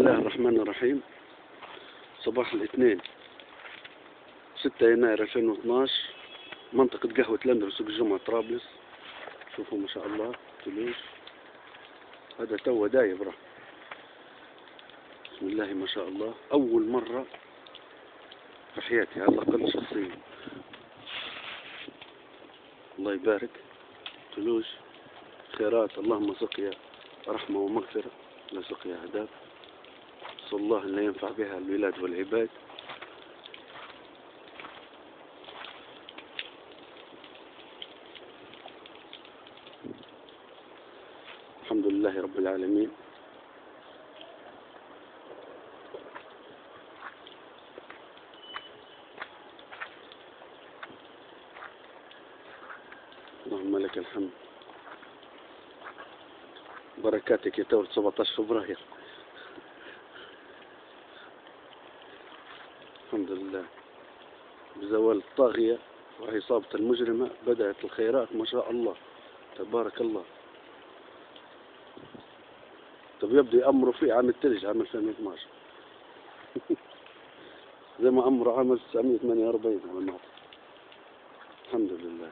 الله الرحمن الرحيم. صباح الاثنين 6 يناير 2012، منطقة قهوة لندن، سوق الجمعة، طرابلس. شوفوا ما شاء الله تلوش، هذا توه دايب راه. بسم الله ما شاء الله، أول مرة في حياتي على الأقل شخصيا. الله يبارك. تلوش خيرات، اللهم سقيا رحمة ومغفرة، لا سقيا عذاب. صلى الله أن لا ينفع بها البلاد والعباد. الحمد لله رب العالمين. اللهم لك الحمد، بركاتك يا تورة 17 فبراير. الحمد لله، بزوال الطاغية وعصابة المجرمة بدأت الخيرات ما شاء الله، تبارك الله. طب يبدو يأمروا فيه عام الثلج، عام 2012 زي ما أمروا عام 1948 على ما أعتقد. الحمد لله.